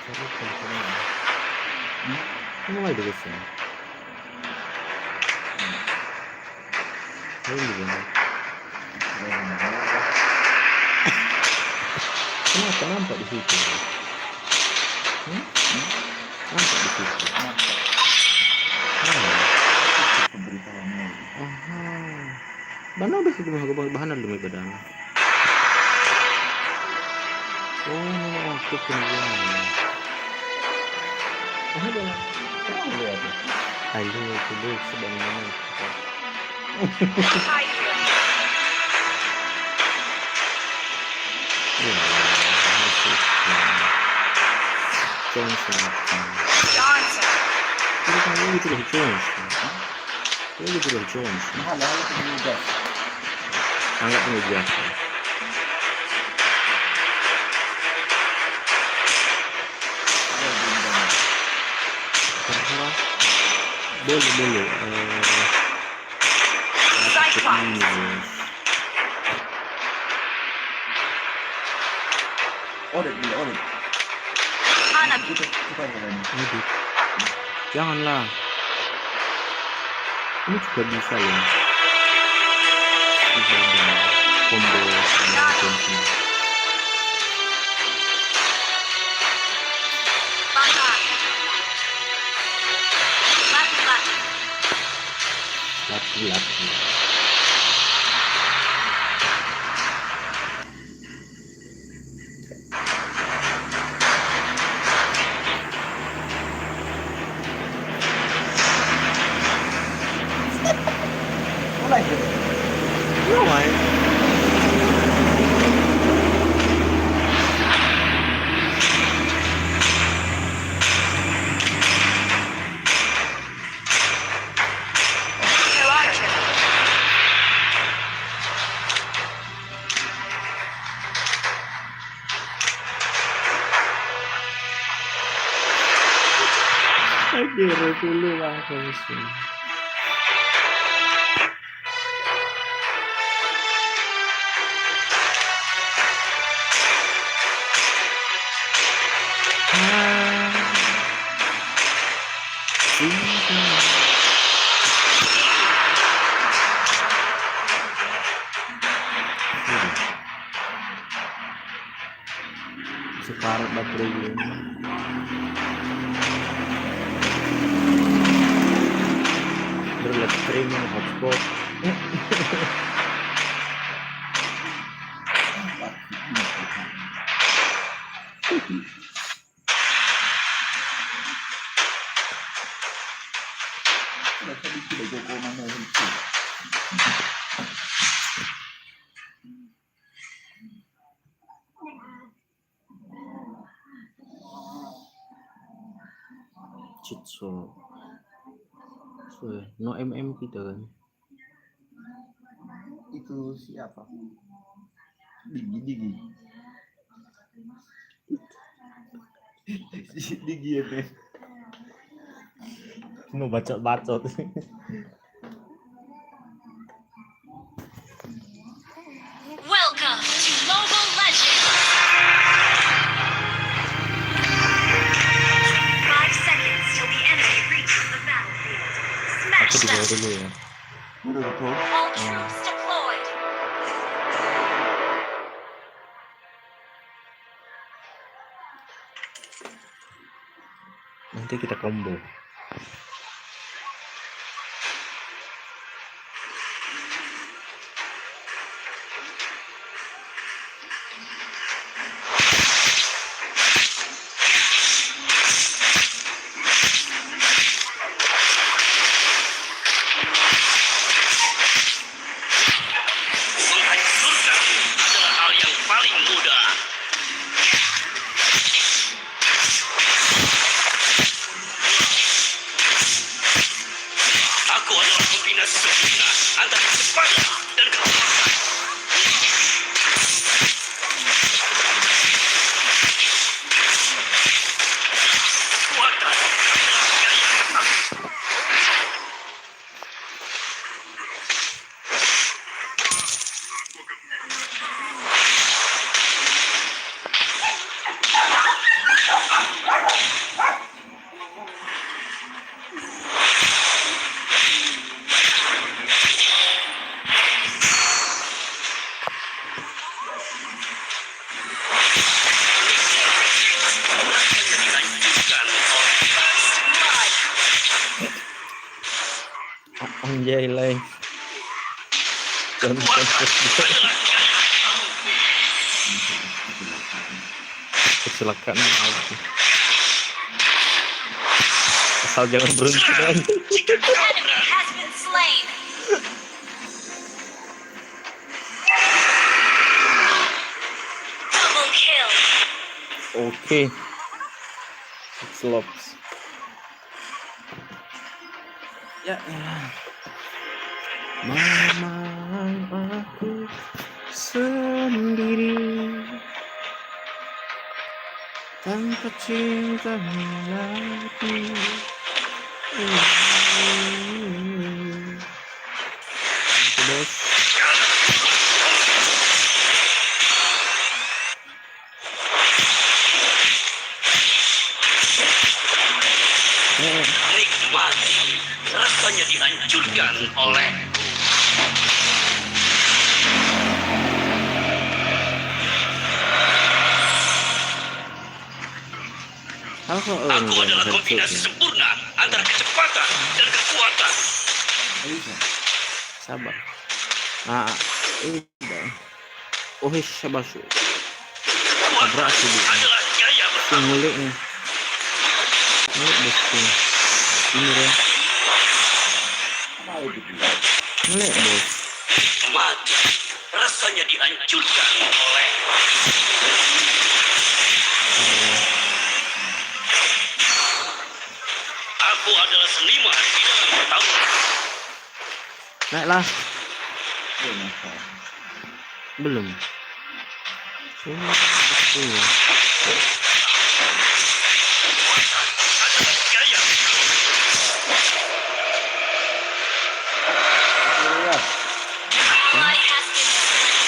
Sarap pala talaga. Ano nga ilugas yan? Ay, hindi ba? Kenapa nampak di situ? Nampak di situ. Aha. Mana udah ke bahan lumay badan. Oh, aktif kemudian. Ah, ada. Kenapa lihat? Ayo itu sedang mana? Johnson. Ini kan gitu loh Johnson. Ini gitu loh Johnson. Mahal pemuda. Sangat mudah. Boleh. Audit. Kita ini. Janganlah. Ini juga bisa ya. Bisa dengan combo sama Johnson. Laki. Mulai. Aduh, dulu langsung sih. Separuh baterai ini. Berlet streaming hotspot. So no kita kan Itu siapa? Digi. Digi ya, Ben. mau bacot. Welcome to Mobile Legends. 5 seconds till the enemy reaches the battlefield. Smash Aku dibawa them. dulu ya. Betul. All troops deployed. Nanti kita combo. Menghancurkan adalah hal yang paling mudah. Dilanjutkan oleh Anjay lay. Contoh adalah kecelakaan aku. Asal jangan berhenti kan. jika kau Enemy berani. has been slain. Double kill. Oke. Slops. Ya elah. Mamang aku sendiri tanpa cinta lagi. Bos. Nikmati, rasanya dihancurkan oleh Aku aku adalah kombinasi sempurna antara kecepatan dan kekuatan. Bisa. Sabar. Nah, udah. Oh, sabar sih. Kekuatan Berhasil, Bu. adalah gaya bertarung. Ngulik nih. Ngulik bosku. Ini deh. Apa itu? Ngulik bos. Mati, rasanya dihancurkan oleh aku adalah seniman di dalam pertarungan. Naiklah. Oh, nafas. Belum. Betul. Adalah gaya Lihat. Ally has been slain.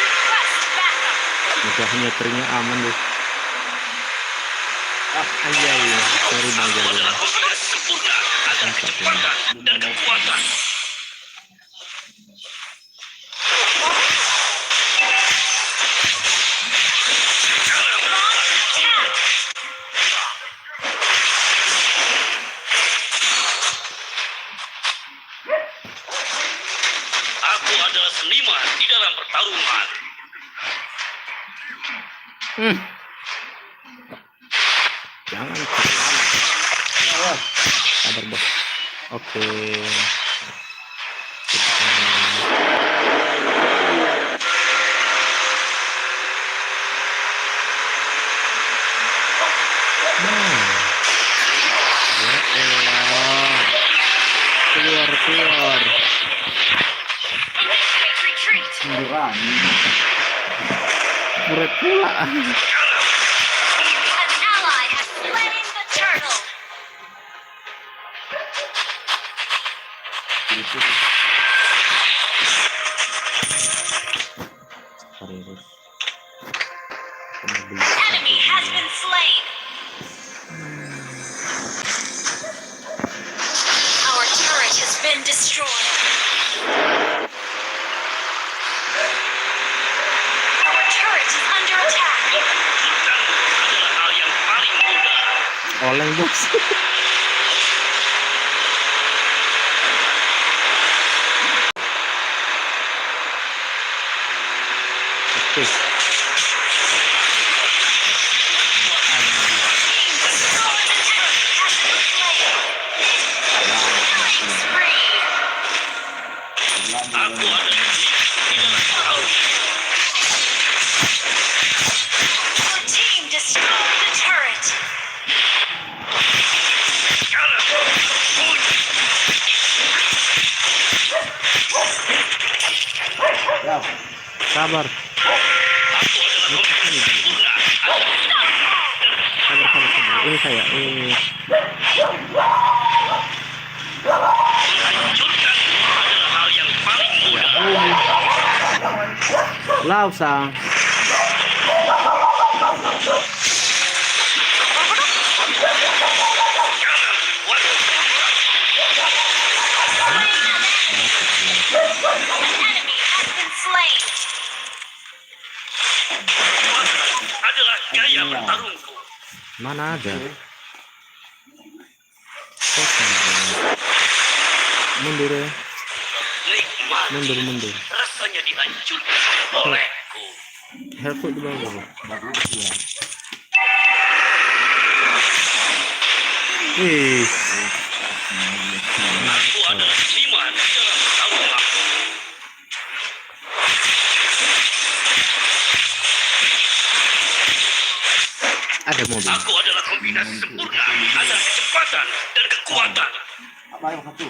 Request backup. Mudahnya terinya aman deh. Anjay. Sorry bang aku jadi. adalah kombinasi sempurna antara kecepatan dan kekuatan. Aku adalah seniman di dalam pertarungan. Jangan terlalu. Awas. Sabar bos. Oke. Keluar. Initiate retreat. Munduran. Murid pula. An ally has slain the turtle. Serius. Enemy has been slain. Our turret has been destroyed. Our turret is under attack. Hutan adalah hal yang paling mudah. Oleng bos. Oke. Aku adalah di dalam pertarungan. Your team destroyed the turret. Sekarang, bunyi. Ya. Sabar. Aku adalah kombinasi sempurna antara Sabar. Ini saya. menghancurkan adalah hal yang paling mudah. Lao sang. Slain. Adalah gaya bertarungku. Mana ada? Kosong. Mundur ya. Nikmat. Mundur. Rasanya dihancurkan olehku. Health di bawah. Bagus ya. Wih. Aku adalah seniman dalam pertarunganku. Ada mobil. Aku adalah kombinasi sempurna antara kecepatan dan kekuatan. Apa yang satu?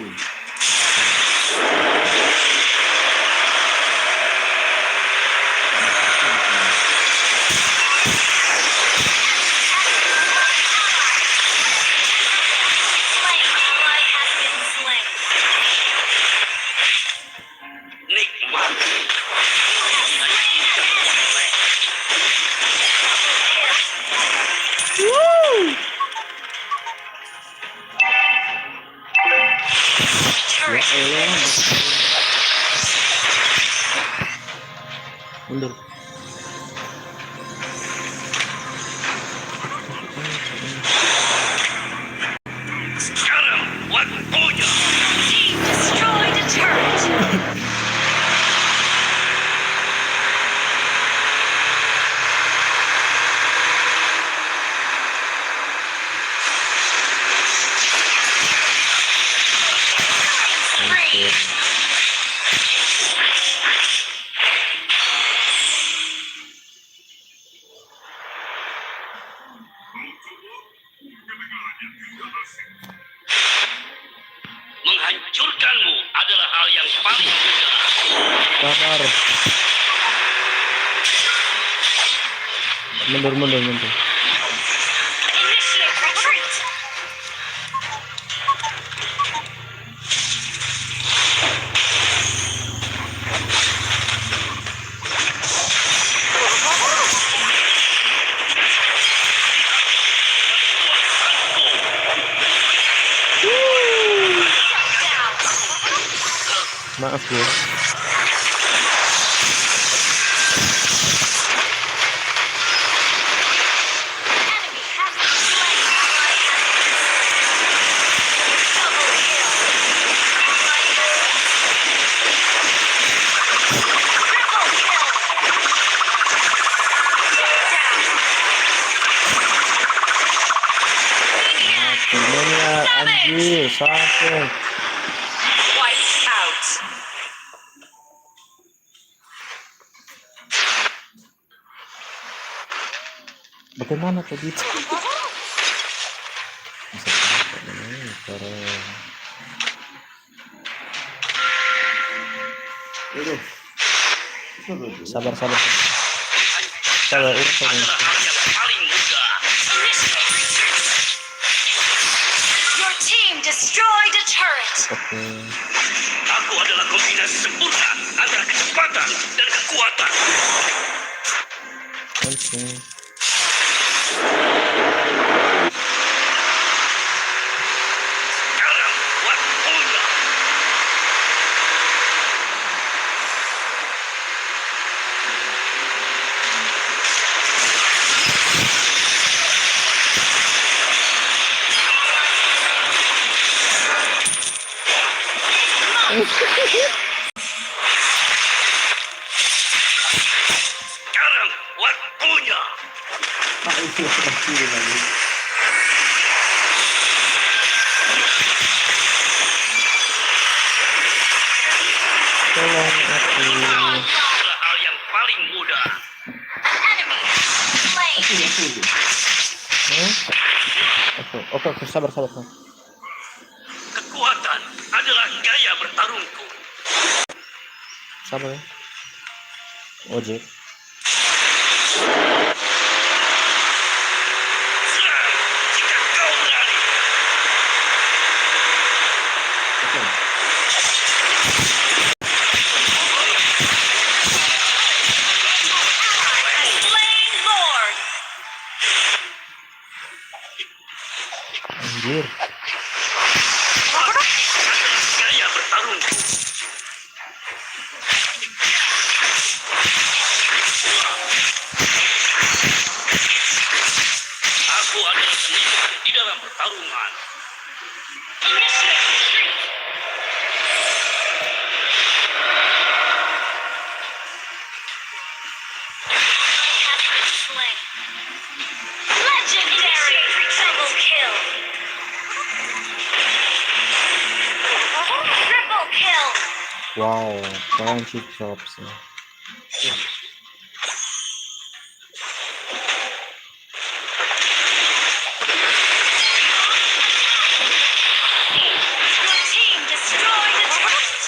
Slain. Ally has been slain. Nikmat. Turret. Mundur. Sekarang waktunya. Team destroyed a turret. Spree. Menghancurkanmu adalah hal yang paling mudah. Sabar. Mundur. Initiate retreat. Down. Maaf bro. Enemy has been slain. Ally has been slain. Double kill. Ally has been triple kill. Triple kill. Anjir, sampai. Wiped out. Bagaimana tadi? Bisa keren. Udah. Sudah. Sabar. Sabar. Adalah hal yang paling mudah. Initiate retreat. Your team destroyed a turret. Oke. Aku adalah kombinasi sempurna antara kecepatan dan kekuatan. Oke. Sekarang waktunya. Sekarang waktunya. Pak itu seperti lagi. Tolong aku. Adalah hal yang paling mudah. An enemy has been slain. Oke, sabar. Kekuatan adalah gaya bertarungku. Sabar ya. Ojek. Serang jika kau berani. Oke. Aku adalah seniman di dalam pertarungan. Initiate retreat. Has been slain. Legendary double kill. Triple kill. Wow, keren sih chopsnya. Your team destroyed a turret.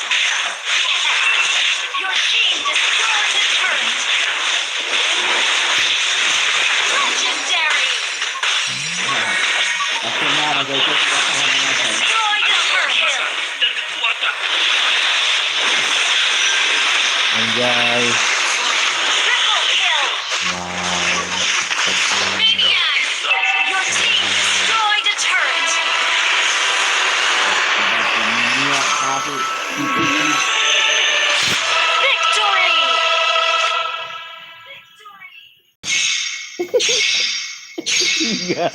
Your team destroyed a turret. Legendary. Akhirnya ada itu pertahanan apa? Destroyed a turret. Dan kekuatan. Anjay. Triple kill. Wow. Maniac. Your team destroyed a turret. Dunia satu Victory. tiga.